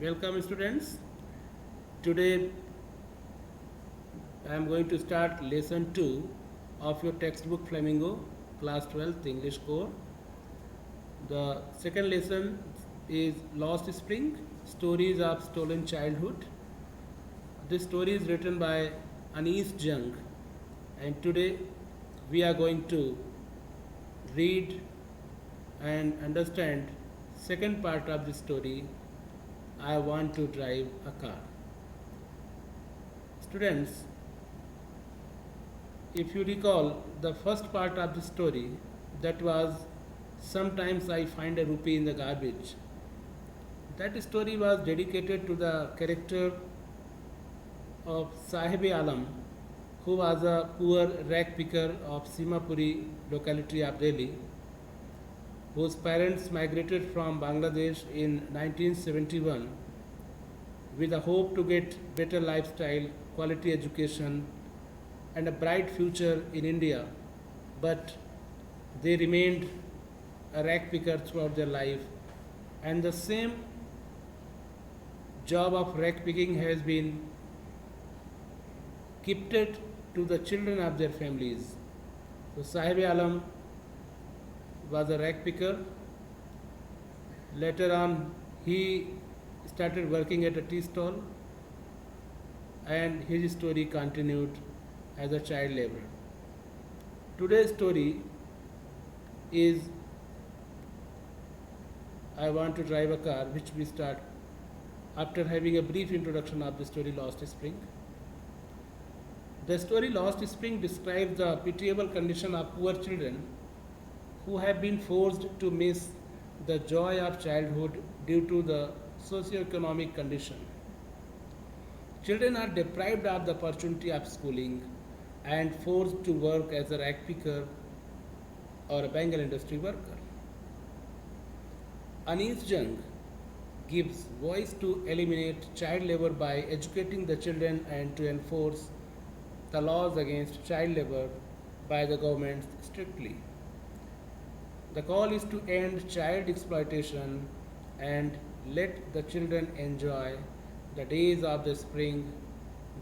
Welcome students. Today I am going to start lesson 2 of your textbook Flamingo class 12th English core. The second lesson is Lost Spring Stories of Stolen Childhood. This story is written by Anis Jung, and today we are going to read and understand second part of the story. I want to drive a car. Students, if you recall the first part of the story, that was sometimes I find a rupee in the garbage. That story was dedicated to the character of Sahib Alam, who was a poor rag picker of Simapuri locality of Delhi, whose parents migrated from Bangladesh in 1971 with a hope to get better lifestyle, quality education, and a bright future in India, but they remained a rag picker throughout their life, and the same job of rag picking has been gifted to the children of their families. So Sahib Alam was a rag picker. Later on, he started working at a tea stall, and his story continued as a child laborer. Today's story is I Want to Drive a Car, which we start after having a brief introduction of the story Lost Spring. The story Lost Spring describes the pitiable condition of poor children who have been forced to miss the joy of childhood due to the socio-economic condition. Children are deprived of the opportunity of schooling and forced to work as a rag picker or a Bengal industry worker. Anis Jung gives voice to eliminate child labor by educating the children and to enforce the laws against child labor by the government strictly. The call is to end child exploitation and let the children enjoy the days of the spring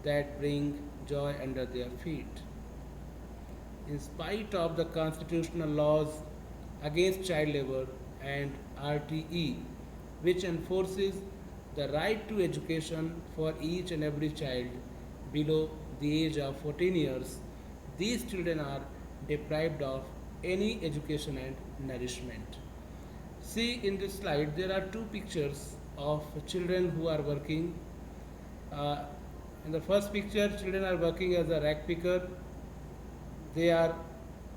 that bring joy under their feet. In spite of the constitutional laws against child labor and RTE, which enforces the right to education for each and every child below the age of 14 years, these children are deprived of any education and nourishment. See in this slide, there are two pictures of children who are working. In the first picture, children are working as a rag picker. They are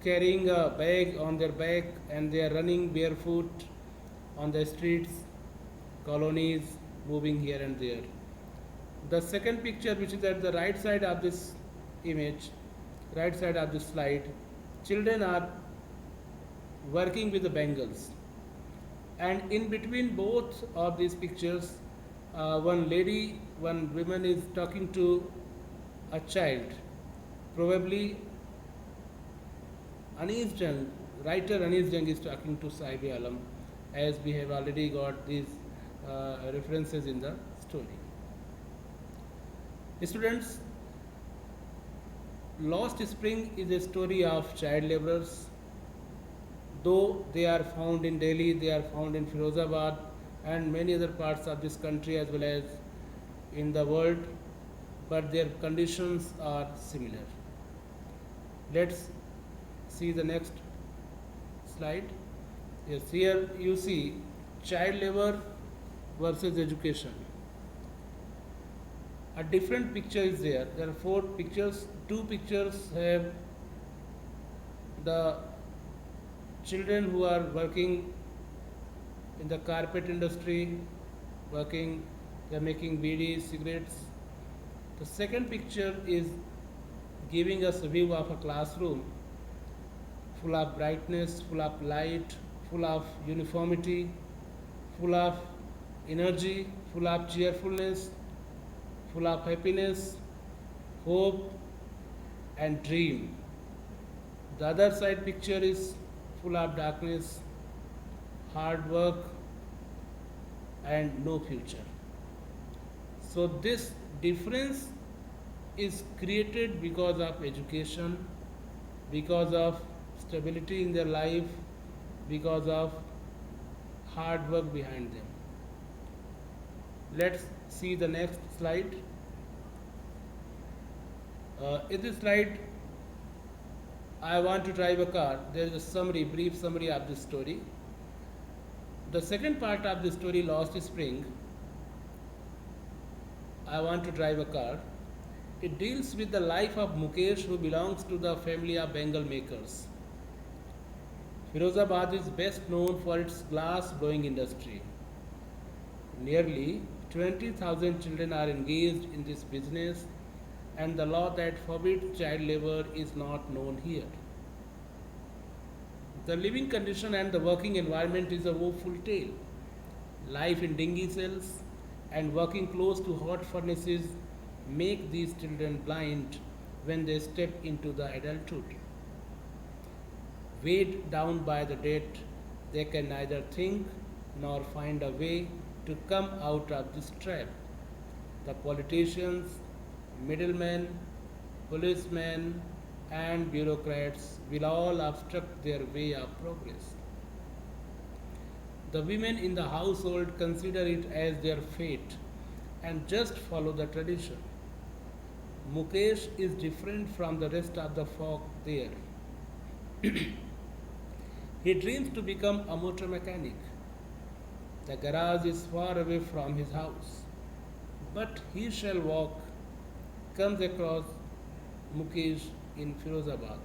carrying a bag on their back and they are running barefoot on the streets, colonies, moving here and there. The second picture, which is at the right side of this image, right side of this slide, children are working with the bangles, and in between both of these pictures, one woman is talking to a child. Probably Anis Jung, writer Anis Jung is talking to Sahib Alam, as we have already got these references in the story. Students, Lost Spring is a story of child laborers. Though they are found in Delhi, they are found in Firozabad and many other parts of this country as well as in the world, but their conditions are similar. Let's see the next slide. Yes, here you see child labor versus education. A different picture is there. There are four pictures. Two pictures have the children who are working in the carpet industry, they are making BD, cigarettes. The second picture is giving us a view of a classroom full of brightness, full of light, full of uniformity, full of energy, full of cheerfulness, full of happiness, hope, and dream. The other side picture is full of darkness, hard work, and no future. So this difference is created because of education, because of stability in their life, because of hard work behind them. Let's see the next slide. In this slide, I want to drive a car. There is a summary, brief summary of this story. The second part of the story, Lost Spring, I want to drive a car. It deals with the life of Mukesh, who belongs to the family of Bengal makers. Firozabad is best known for its glass blowing industry. Nearly 20,000 children are engaged in this business, and the law that forbids child labor is not known here. The living condition and the working environment is a woeful tale. Life in dinghy cells and working close to hot furnaces make these children blind when they step into the adulthood. Weighed down by the debt, they can neither think nor find a way to come out of this trap. The politicians, middlemen, policemen, and bureaucrats will all obstruct their way of progress. The women in the household consider it as their fate and just follow the tradition. Mukesh is different from the rest of the folk there. He dreams to become a motor mechanic. The garage is far away from his house, but he shall walk, comes across Mukesh in Firozabad.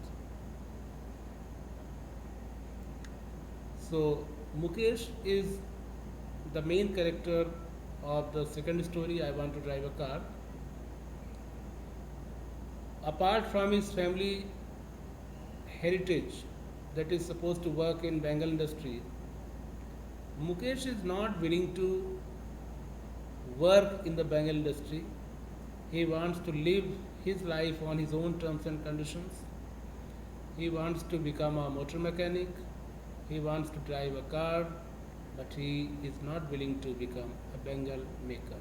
So, Mukesh is the main character of the second story, I Want to Drive a Car. Apart from his family heritage that is supposed to work in Bengal industry, Mukesh is not willing to work in the Bengal industry. He wants to live his life on his own terms and conditions. He wants to become a motor mechanic. He wants to drive a car, but he is not willing to become a Bengal maker.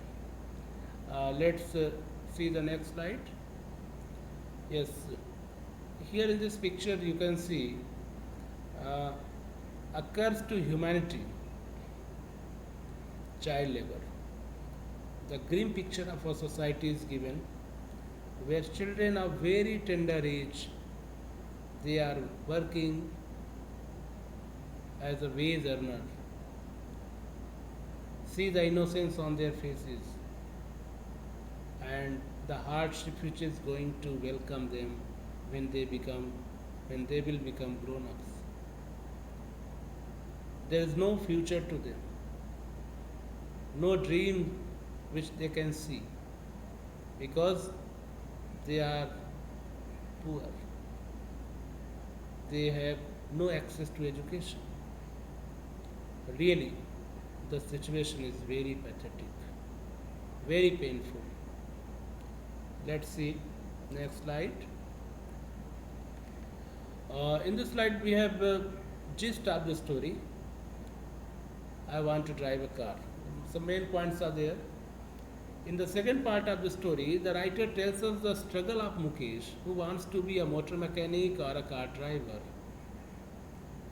Let's see the next slide. Yes, here in this picture you can see uh, a curse to humanity, child labor. The grim picture of our society is given where children of very tender age, they are working as a wage earner. See the innocence on their faces and the hardship which is going to welcome them when they will become grown-ups. There is no future to them, no dream which they can see because they are poor. They have no access to education. Really, the situation is very pathetic, very painful. Let's see next slide. In this slide, we have gist of the story. I want to drive a car. Some main points are there. In the second part of the story, the writer tells us the struggle of Mukesh, who wants to be a motor mechanic or a car driver.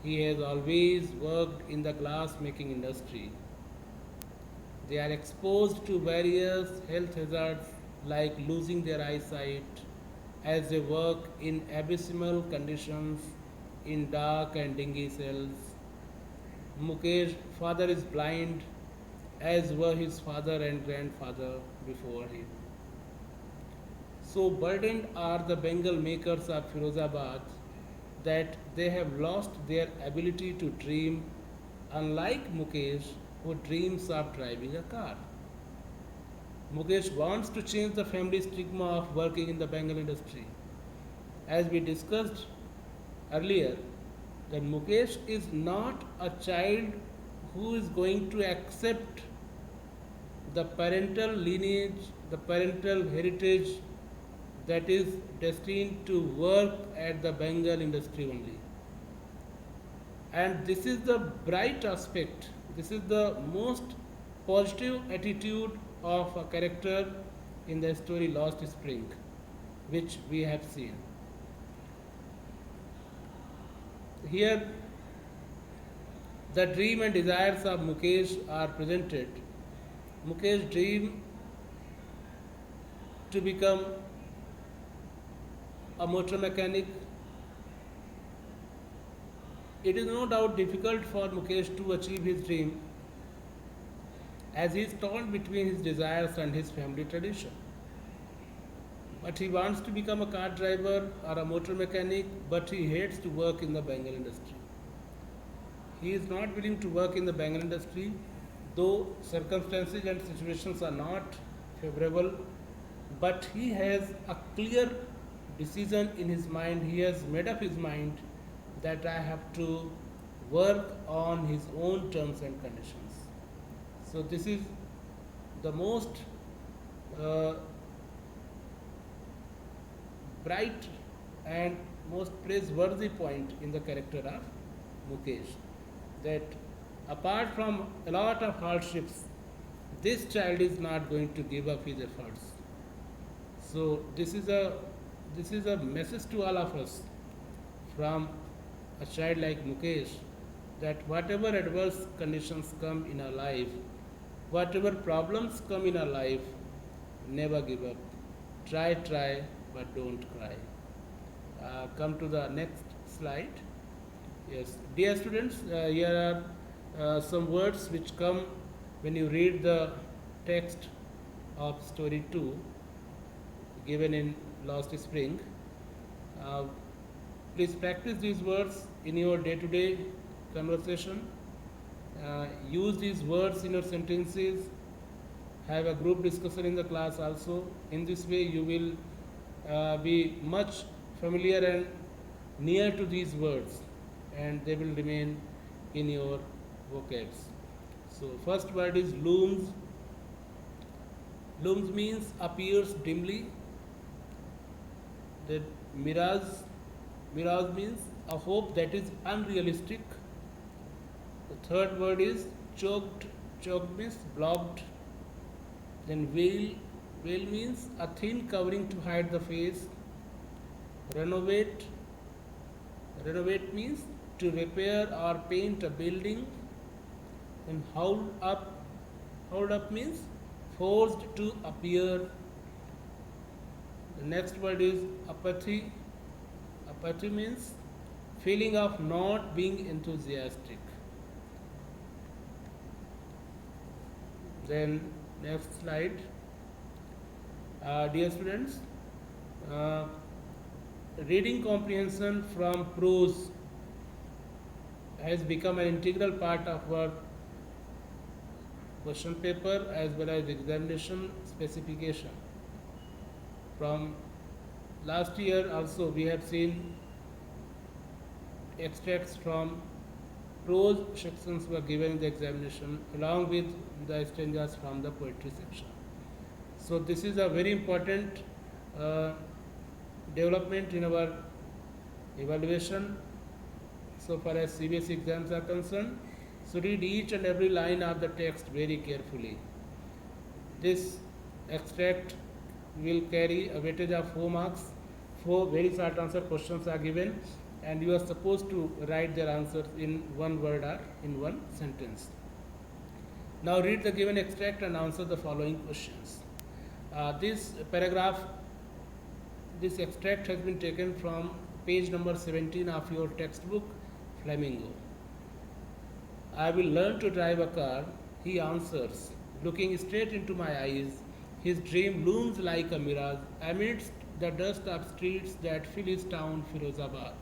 He has always worked in the glass making industry. They are exposed to various health hazards like losing their eyesight as they work in abysmal conditions in dark and dingy cells. Mukesh's father is blind, as were his father and grandfather before him. So burdened are the Bengal makers of Firozabad that they have lost their ability to dream, unlike Mukesh, who dreams of driving a car. Mukesh wants to change the family stigma of working in the Bengal industry. As we discussed earlier, that Mukesh is not a child who is going to accept the parental lineage, the parental heritage that is destined to work at the Bengal industry only. And this is the bright aspect, this is the most positive attitude of a character in the story Lost Spring, which we have seen. Here, the dream and desires of Mukesh are presented. Mukesh dream to become a motor mechanic. It is no doubt difficult for Mukesh to achieve his dream as he is torn between his desires and his family tradition. But he wants to become a car driver or a motor mechanic, but he hates to work in the Bengal industry. He is not willing to work in the Bengal industry, though circumstances and situations are not favorable, but he has a clear decision in his mind. He has made up his mind that I have to work on his own terms and conditions. So this is the most uh, bright and most praiseworthy point in the character of Mukesh, that apart from a lot of hardships, this child is not going to give up his efforts. So this is a message to all of us from a child like Mukesh, that whatever adverse conditions come in our life, whatever problems come in our life, never give up. Try, but don't cry. Come to the next slide. Yes, dear students, here are some words which come when you read the text of story 2 given in Lost Spring. Uh, Please practice these words in your day-to-day conversation. Use these words in your sentences. Have a group discussion in the class also. In this way, you will be much familiar and near to these words, and they will remain in your vocabs. So, first word is looms. Looms means appears dimly. The mirage. Mirage means a hope that is unrealistic. The third word is choked. Choked means blocked. Then veil. Veil means a thin covering to hide the face. Renovate. Renovate means to repair or paint a building. Then hold up. Hold up means forced to appear. The next word is apathy. Apathy means feeling of not being enthusiastic. Then next slide. Dear students, reading comprehension from prose has become an integral part of our question paper as well as examination specification. From last year also we have seen extracts from prose sections were given in the examination along with the stanzas from the poetry section. So this is a very important development in our evaluation so far as CBSE exams are concerned. So read each and every line of the text very carefully. This extract will carry a weightage of 4 marks. 4 very short answer questions are given, and you are supposed to write their answers in one word or in one sentence. Now read the given extract and answer the following questions. This paragraph, this extract has been taken from page number 17 of your textbook, Flamingo. I will learn to drive a car, he answers, looking straight into my eyes. His dream looms like a mirage amidst the dust of streets that fill his town, Firozabad,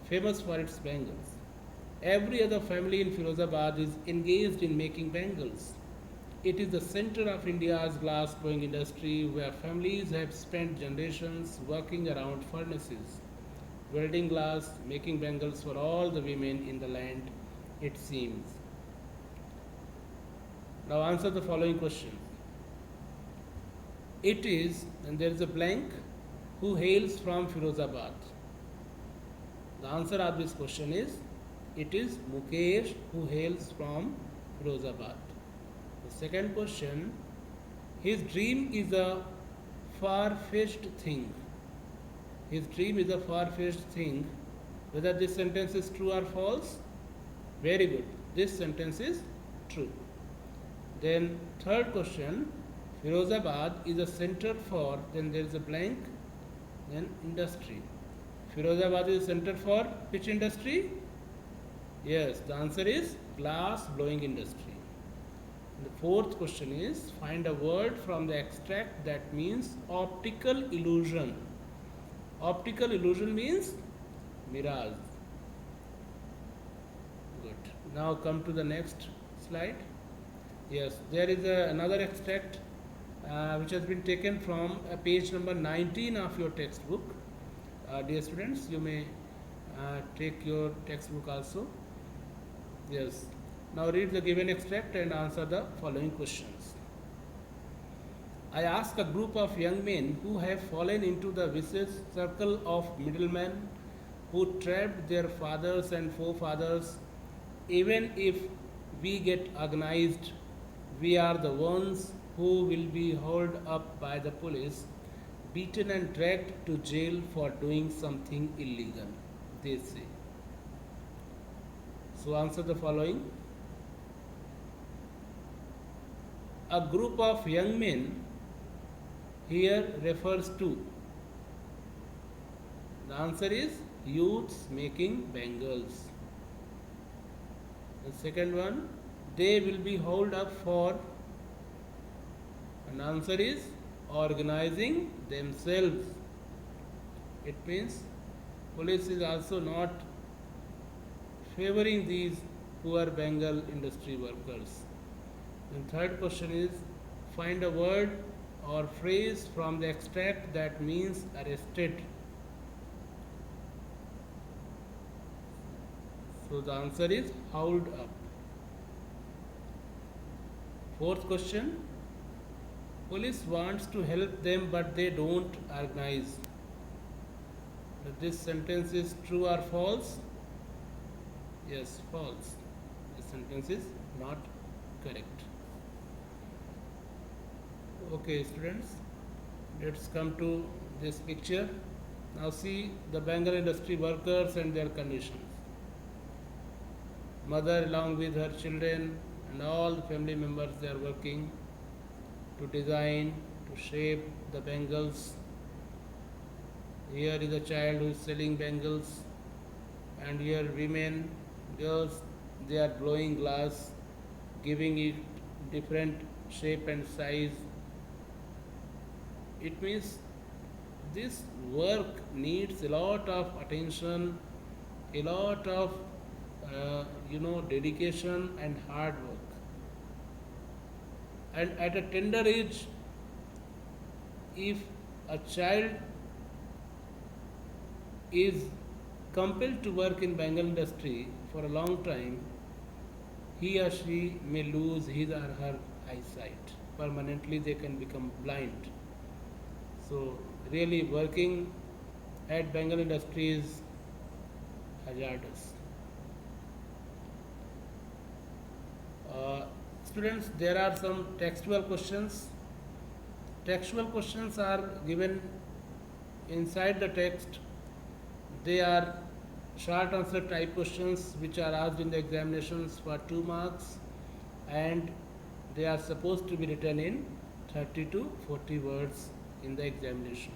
famous for its bangles. Every other family in Firozabad is engaged in making bangles. It is the center of India's glass blowing industry where families have spent generations working around furnaces, welding glass, making bangles for all the women in the land, it seems. Now answer the following question. It is, and there is a blank, who hails from Firozabad. The answer of this question is, it is Mukesh who hails from Firozabad. Second question, his dream is a far-fetched thing. His dream is a far-fetched thing. Whether this sentence is true or false? Very good. This sentence is true. Then third question, Firozabad is a center for, then there is a blank, then industry. Firozabad is a center for which industry? Yes, the answer is glass blowing industry. The fourth question is find a word from the extract that means optical illusion. Optical illusion means mirage. Good. Now come to the next slide. Yes, there is another extract which has been taken from page number 19 of your textbook. Dear students, you may take your textbook also. Yes. Now read the given extract and answer the following questions. I ask a group of young men who have fallen into the vicious circle of middlemen who trapped their fathers and forefathers. Even if we get organized, we are the ones who will be hauled up by the police, beaten and dragged to jail for doing something illegal, they say. So answer the following. A group of young men here refers to. The answer is youths making bangles. The second one, they will be hauled up for. And answer is organizing themselves. It means police is also not favoring these poor Bengal industry workers. And third question is find a word or phrase from the extract that means arrested. So the answer is hauled up. Fourth question, police wants to help them but they don't organize. This sentence is true or false? Yes, false. This sentence is not correct. Okay, students, let's come to this picture. Now see the Bengal industry workers and their conditions. Mother along with her children and all the family members, they are working to design, to shape the bangles. Here is a child who is selling bangles, and here women, girls, they are blowing glass, giving it different shape and size. It means this work needs a lot of attention, a lot of dedication and hard work. And at a tender age, if a child is compelled to work in Bengal industry for a long time, he or she may lose his or her eyesight. Permanently they can become blind. So really working at Bengal industry is hazardous. Students, there are some textual questions. Textual questions are given inside the text. They are short answer type questions which are asked in the examinations for 2 marks, and they are supposed to be written in 30 to 40 words in the examination.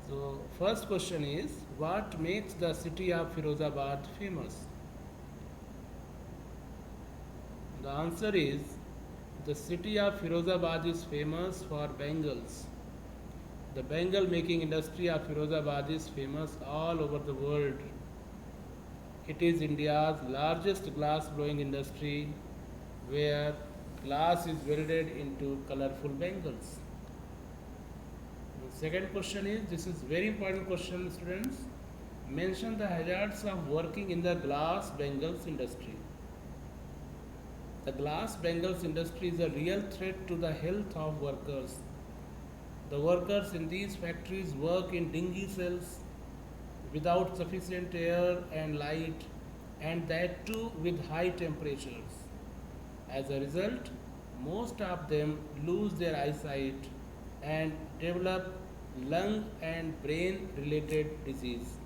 So first question is, what makes the city of Firozabad famous? The answer is, the city of Firozabad is famous for bangles. The bangle making industry of Firozabad is famous all over the world. It is India's largest glass blowing industry where glass is welded into colorful bangles. The second question is, this is very important question, students. Mention the hazards of working in the glass bangles industry. The glass bangles industry is a real threat to the health of workers. The workers in these factories work in dingy cells without sufficient air and light, and that too with high temperatures. As a result, most of them lose their eyesight and develop lung and brain related disease.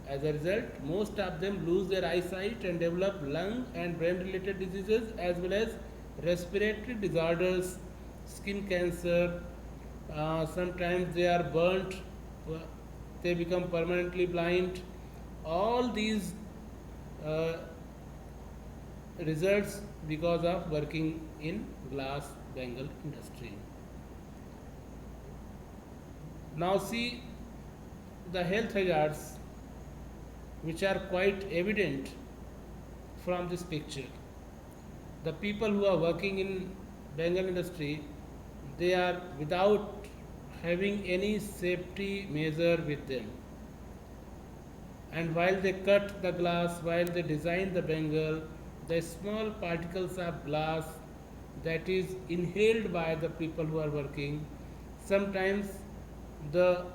As a result, most of them lose their eyesight and develop lung and brain related diseases as well as respiratory disorders, skin cancer. Sometimes they are burnt, uh, they become permanently blind. All these uh, results because of working in glass Bengal industry. Now see the health hazards which are quite evident from this picture. The people who are working in Bengal industry, they are without having any safety measure with them. And while they cut the glass, while they design the Bengal, the small particles of glass that is inhaled by the people who are working, sometimes the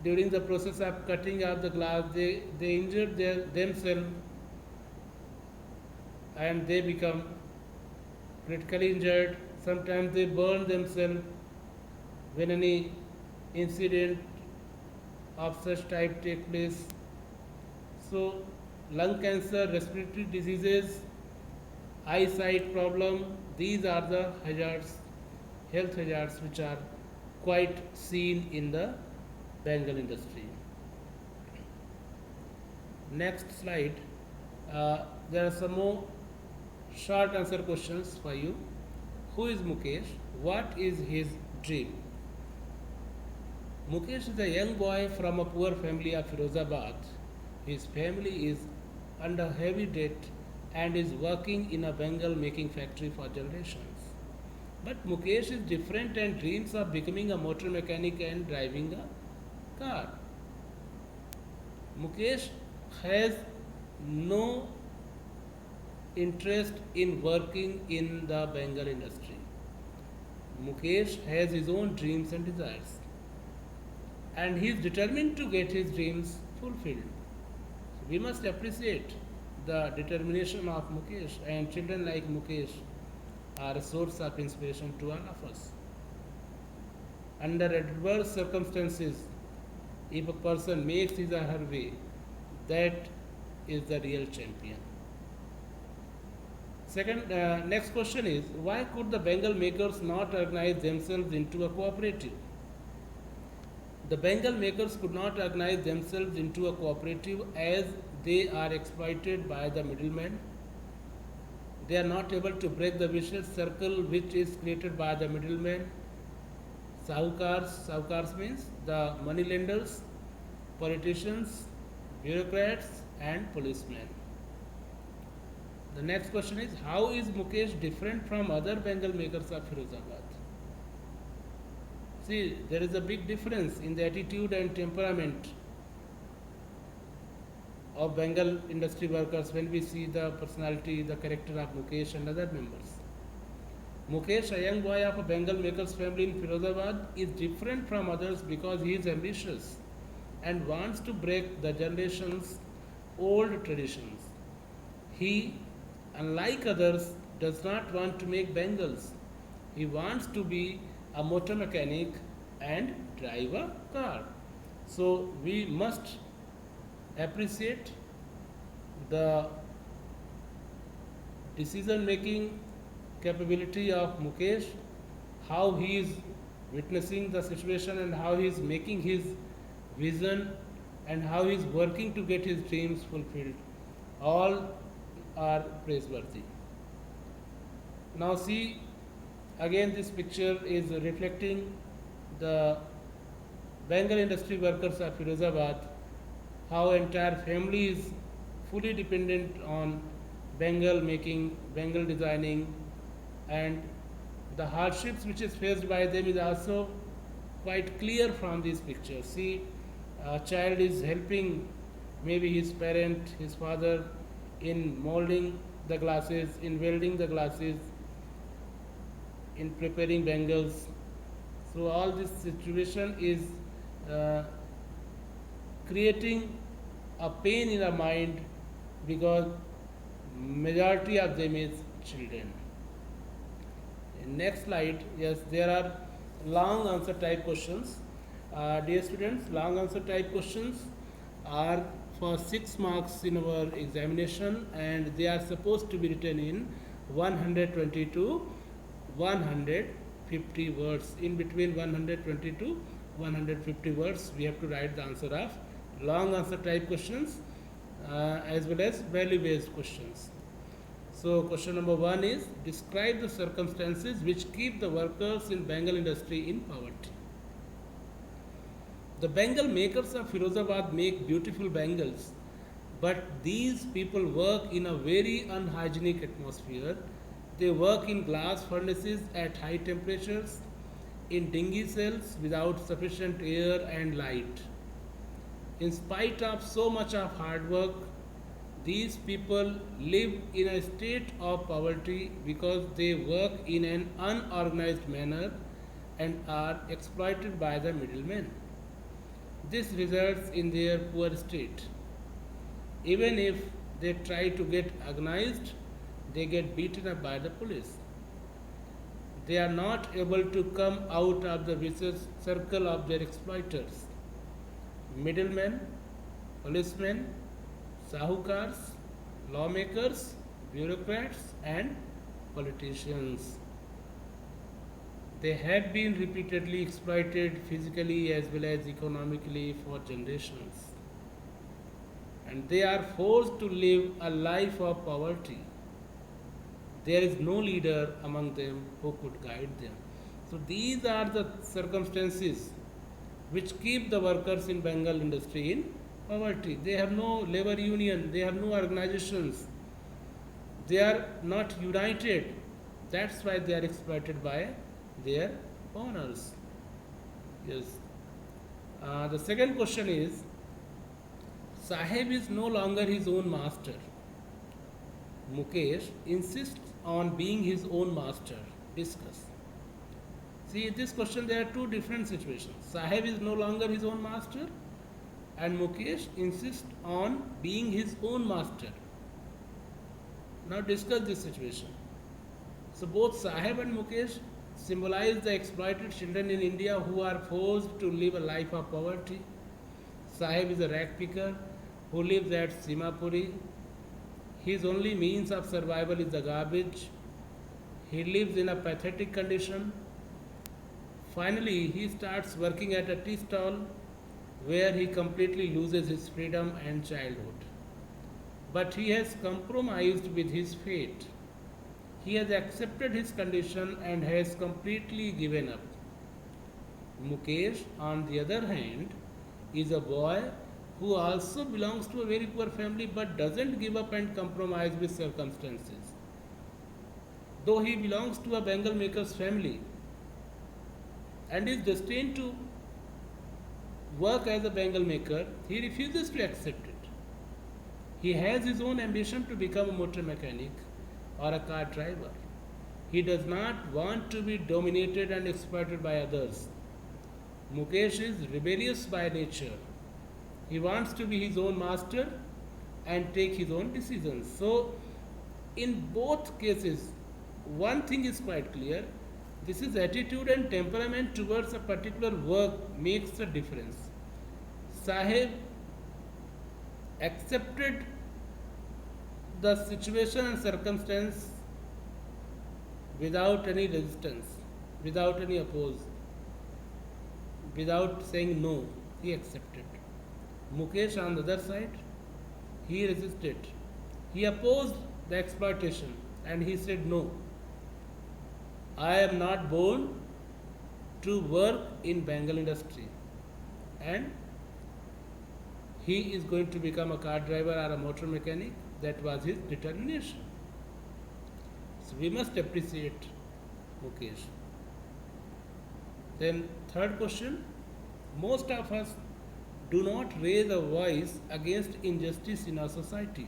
during the process of cutting of the glass, they injure themselves and they become critically injured. Sometimes they burn themselves when any incident of such type take place. So, lung cancer, respiratory diseases, eyesight problem, these are the hazards, health hazards which are quite seen in the Bengal industry. Next slide. There are some more short answer questions for you. Who is Mukesh? What is his dream? Mukesh is a young boy from a poor family of Firozabad. His family is under heavy debt and is working in a Bengal making factory for generations. But Mukesh is different and dreams of becoming a motor mechanic and driving a car. Mukesh has no interest in working in the Bengal industry. Mukesh has his own dreams and desires, and he is determined to get his dreams fulfilled. We must appreciate the determination of Mukesh, and children like Mukesh are a source of inspiration to all of us. Under adverse circumstances, if a person makes his or her way, that is the real champion. Second, next question is, why could the Bengal makers not organize themselves into a cooperative? The Bengal makers could not organize themselves into a cooperative as they are exploited by the middlemen. They are not able to break the vicious circle which is created by the middlemen. Sahukars means the money lenders, politicians, bureaucrats, and policemen. The next question is, how is Mukesh different from other Bengal makers of Firozabad? See, there is a big difference in the attitude and temperament of Bengal industry workers when we see the personality, the character of Mukesh and other members. Mukesh, a young boy of a Bengal makers family in Firozabad, is different from others because he is ambitious and wants to break the generation's old traditions. He, unlike others, does not want to make bangles. He wants to be a motor mechanic and drive a car. So we must appreciate the decision making capability of Mukesh, how he is witnessing the situation and how he is making his vision and how he is working to get his dreams fulfilled. All are praiseworthy. Now see, again this picture is reflecting the Bengal industry workers of Firozabad, how entire family is fully dependent on Bengal making, Bengal designing, and the hardships which is faced by them is also quite clear from these pictures. See, a child is helping maybe his parent, his father, in molding the glasses, in welding the glasses, in preparing bangles. So all this situation is creating a pain in our mind because Majority of them is children. Next slide. Yes, there are long answer type questions. Dear students, long answer type questions are for 6 marks in our examination, and they are supposed to be written in 120 to 150 words. In between 120 to 150 words, we have to write the answer of long answer type questions as well as value based questions. So question number 1 is, describe the circumstances which keep the workers in Bengal industry in poverty. The Bengal makers of Firozabad make beautiful bangles, but these people work in a very unhygienic atmosphere. They work in glass furnaces at high temperatures, in dingy cells without sufficient air and light. In spite of so much of hard work, these people live in a state of poverty because they work in an unorganized manner and are exploited by the middlemen. This results in their poor state. Even if they try to get organized, they get beaten up by the police. They are not able to come out of the vicious circle of their exploiters. Middlemen, policemen, sahukars, lawmakers, bureaucrats, and politicians. They have been repeatedly exploited physically as well as economically for generations. And they are forced to live a life of poverty. There is no leader among them who could guide them. So these are the circumstances which keep the workers in Bengal industry in poverty. They have no labor union, they have no organizations, they are not united. That's why they are exploited by their owners. Yes. The second question is, Saheb is no longer his own master. Mukesh insists on being his own master. Discuss. See, in this question there are two different situations. Saheb is no longer his own master, and Mukesh insists on being his own master. Now discuss this situation. So both Saheb and Mukesh symbolize the exploited children in India who are forced to live a life of poverty. Saheb is a rag picker who lives at Simapuri. His only means of survival is the garbage. He lives in a pathetic condition. Finally, he starts working at a tea stall where he completely loses his freedom and childhood. But he has compromised with his fate. He has accepted his condition and has completely given up. Mukesh, on the other hand, is a boy who also belongs to a very poor family but doesn't give up and compromise with circumstances. Though he belongs to a Bengal maker's family and is destined to work as a Bengal maker, he refuses to accept it. He has his own ambition to become a motor mechanic or a car driver. He does not want to be dominated and exploited by others. Mukesh is rebellious by nature. He wants to be his own master and take his own decisions. So, in both cases, one thing is quite clear. This is attitude and temperament towards a particular work makes a difference. Saheb accepted the situation and circumstance without any resistance, without any oppose, without saying no. He accepted. Mukesh, on the other side, he resisted. He opposed the exploitation and he said no. I am not born to work in Bengal industry, and he is going to become a car driver or a motor mechanic. That was his determination. So we must appreciate Mukesh. Then third question, most of us do not raise a voice against injustice in our society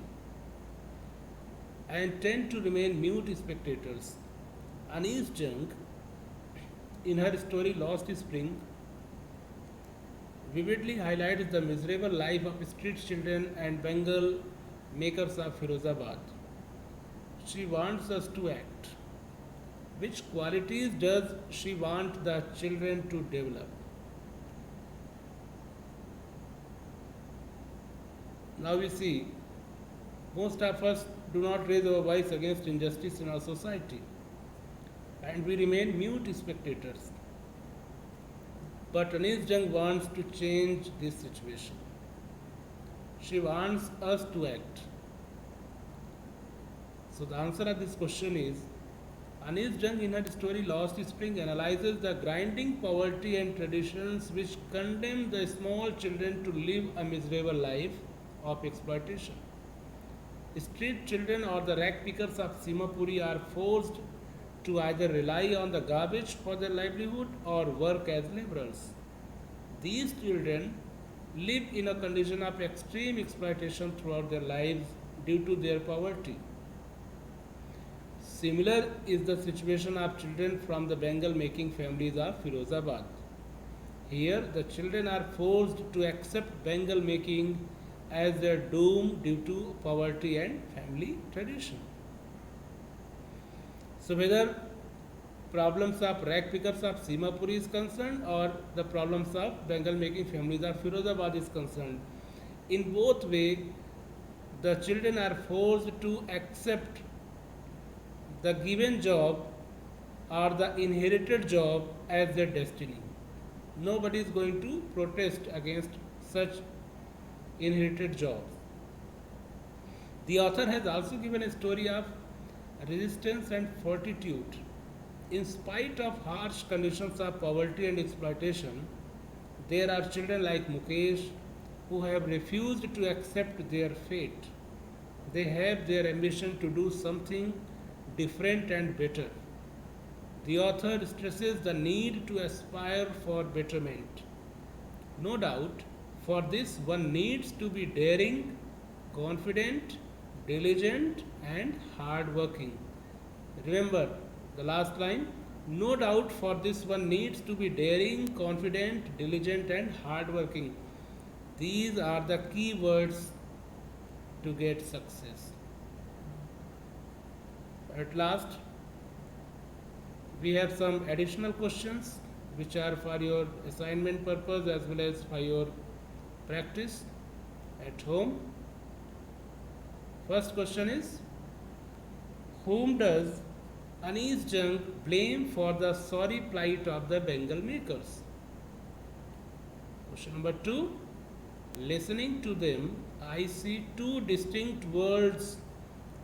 and tend to remain mute spectators. Anish Jung, in her story Lost Spring, vividly highlights the miserable life of street children and Bengal makers of Firozabad. she wants us to act. Which qualities does she want the children to develop? Now we see most of us do not raise our voice against injustice in our society and we remain mute spectators. But Anis Jung wants to change this situation. She wants us to act. So the answer of this question is Anis Jung in her story Lost Spring analyzes the grinding poverty and traditions which condemn the small children to live a miserable life of exploitation. Street children or the rag pickers of Simapuri are forced to either rely on the garbage for their livelihood or work as laborers. These children live in a condition of extreme exploitation throughout their lives due to their poverty. Similar is the situation of children from the Bengal making families of Firozabad. Here, the children are forced to accept Bengal making as their doom due to poverty and family tradition. So, whether problems of rag pickers of Simapuri is concerned or the problems of Bengal making families of Firozabad is concerned, in both ways, the children are forced to accept the given job or the inherited job as their destiny. Nobody is going to protest against such inherited jobs. The author has also given a story of resistance and fortitude. In spite of harsh conditions of poverty and exploitation, there are children like Mukesh who have refused to accept their fate. They have their ambition to do something different and better. The author stresses the need to aspire for betterment. No doubt, for this one needs to be daring, confident, diligent, and hardworking. Remember the last line. No doubt, for this one needs to be daring, confident, diligent, and hardworking. These are the key words to get success. At last, we have some additional questions which are for your assignment purpose as well as for your practice at home. First question is, whom does Anis Jung blame for the sorry plight of the Bengal makers? Question number 2, listening to them, I see two distinct words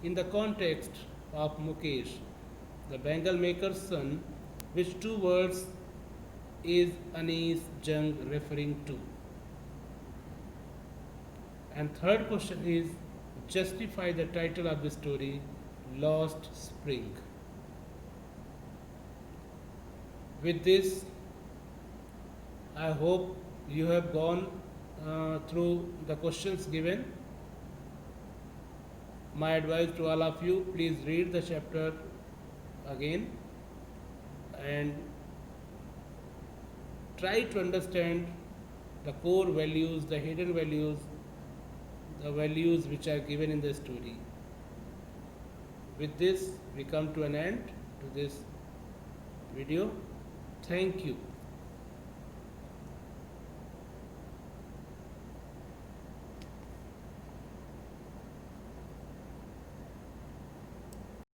in the context of Mukesh, the Bengal maker's son. Which two words is Anis Jung referring to? And third question is, justify the title of the story, Lost Spring. With this, I hope you have gone through the questions given. My advice to all of you, please read the chapter again and try to understand the core values, the hidden values, the values which are given in the story. With this, we come to an end to this video. Thank you.